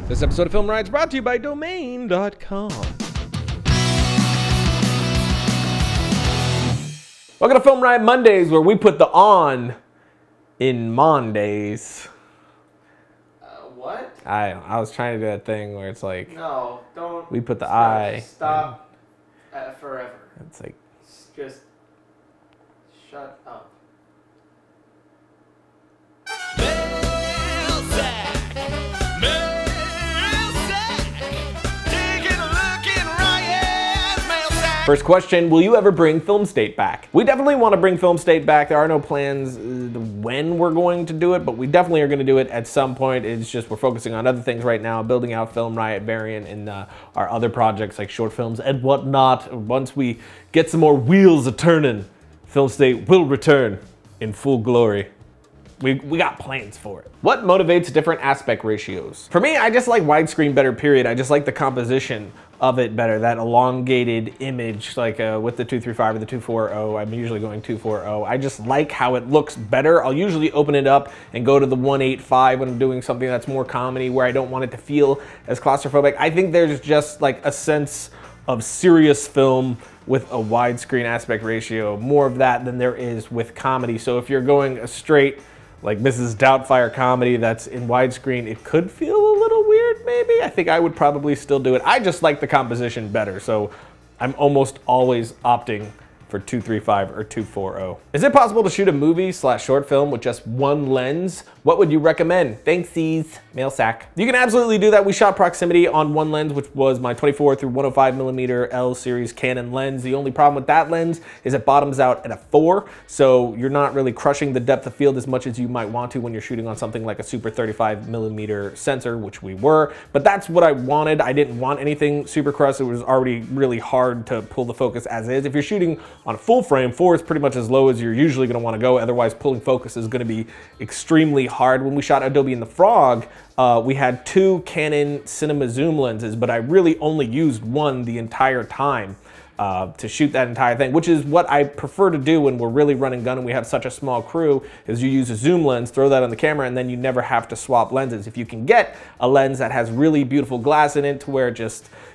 This episode of Film Riot is brought to you by Domain.com. Welcome to Film Riot Mondays, where we put the on in Mondays. What? I was trying to do that thing where it's like, no, don't. we put the stop, I. Stop forever. It's like, just shut up. first question, will you ever bring Film State back? We definitely want to bring Film State back. There are no plans when we're going to do it, but we definitely are going to do it at some point. It's just we're focusing on other things right now, building out Film Riot variant and our other projects like short films and whatnot. Once we get some more wheels a-turning, Film State will return in full glory. We got plans for it. What motivates different aspect ratios? For me, I just like widescreen better, period. I just like the composition of it better, that elongated image, like with the 235 or the 240. I'm usually going 240. I just like how it looks better. I'll usually open it up and go to the 185 when I'm doing something that's more comedy, where I don't want it to feel as claustrophobic. I think there's just like a sense of serious film with a widescreen aspect ratio, more of that than there is with comedy. So if you're going a straight, like Mrs. Doubtfire comedy that's in widescreen, it could feel a little weird maybe. I think I would probably still do it. I just like the composition better, so I'm almost always opting for 235 or 240. Is it possible to shoot a movie / short film with just one lens? What would you recommend? Thanksies, mail sack. You can absolutely do that. We shot proximity on one lens, which was my 24 through 105mm L series Canon lens. The only problem with that lens is it bottoms out at a 4, so you're not really crushing the depth of field as much as you might want to when you're shooting on something like a super 35mm sensor, which we were, but that's what I wanted. I didn't want anything super crush. It was already really hard to pull the focus as is. If you're shooting on a full frame, 4 is pretty much as low as you're usually going to want to go. Otherwise, pulling focus is going to be extremely hard. When we shot Adobe in the Frog, we had 2 Canon Cinema Zoom lenses, but I really only used one the entire time to shoot that entire thing, which is what I prefer to do when we're really running gun and we have such a small crew, is you use a zoom lens, throw that on the camera, and then you never have to swap lenses. If you can get a lens that has really beautiful glass in it to where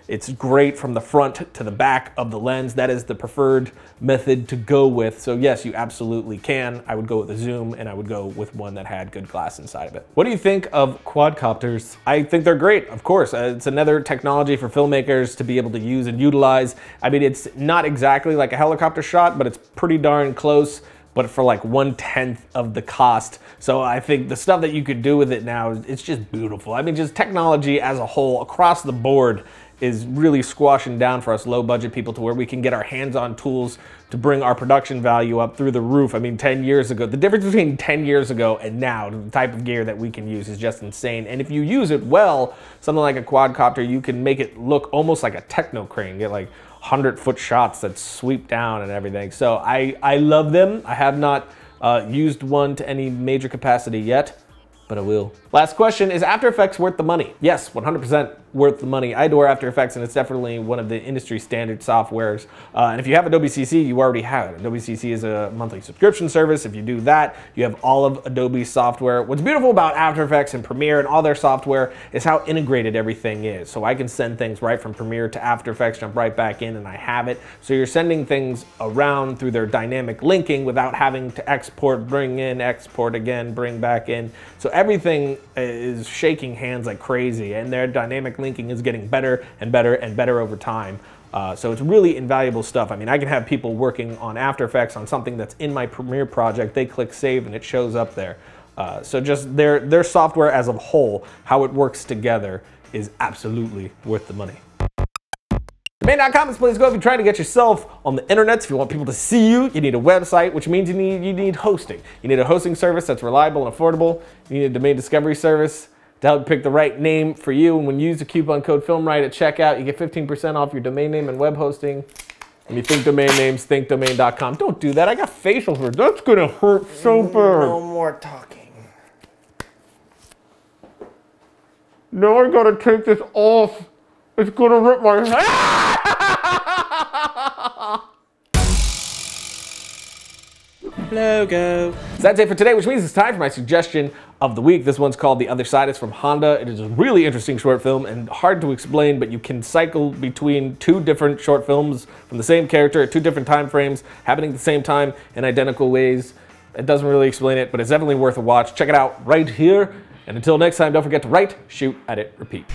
it's great from the front to the back of the lens, that is the preferred method to go with. So yes, you absolutely can. I would go with a zoom, and I would go with one that had good glass inside of it. What do you think of quadcopters? I think they're great, of course. It's another technology for filmmakers to be able to use and utilize. I mean, it's not exactly like a helicopter shot, but it's pretty darn close, but for like 1/10 of the cost. So I think the stuff that you could do with it now, it's just beautiful. I mean, just technology as a whole across the board is really squashing down for us low budget people to where we can get our hands on tools to bring our production value up through the roof. I mean, 10 years ago, the difference between 10 years ago and now, the type of gear that we can use is just insane. And if you use it well, something like a quadcopter, you can make it look almost like a techno crane, get like 100-foot shots that sweep down and everything. So I love them. I have not used one to any major capacity yet, but I will. Last question, is After Effects worth the money? Yes, 100% worth the money. I adore After Effects, and it's definitely one of the industry standard softwares. And if you have Adobe CC, you already have it. Adobe CC is a monthly subscription service. If you do that, you have all of Adobe's software. What's beautiful about After Effects and Premiere and all their software is how integrated everything is. So I can send things right from Premiere to After Effects, jump right back in, and I have it. So you're sending things around through their dynamic linking without having to export, bring in, export again, bring back in. So everything is shaking hands like crazy, and their dynamic linking is getting better and better and better over time. So it's really invaluable stuff. I mean, I can have people working on After Effects on something that's in my Premiere project, they click save and it shows up there. So just their software as a whole, how it works together, is absolutely worth the money. Domain.com is a place to go if you're trying to get yourself on the internet. If you want people to see you, you need a website, which means you need hosting. You need a hosting service that's reliable and affordable. You need a domain discovery service to help pick the right name for you. And when you use the coupon code FilmRiot at checkout, you get 15% off your domain name and web hosting. When you think domain names, think domain.com. Don't do that. I got facial hair. That's gonna hurt so bad. No more talking. Now I gotta take this off. It's gonna rip my head. Logo. So that's it for today, which means it's time for my suggestion of the week. This one's called The Other Side. It's from Honda. It is a really interesting short film and hard to explain, but you can cycle between two different short films from the same character at two different time frames, happening at the same time in identical ways. It doesn't really explain it, but it's definitely worth a watch. Check it out right here. And until next time, don't forget to write, shoot, edit, repeat.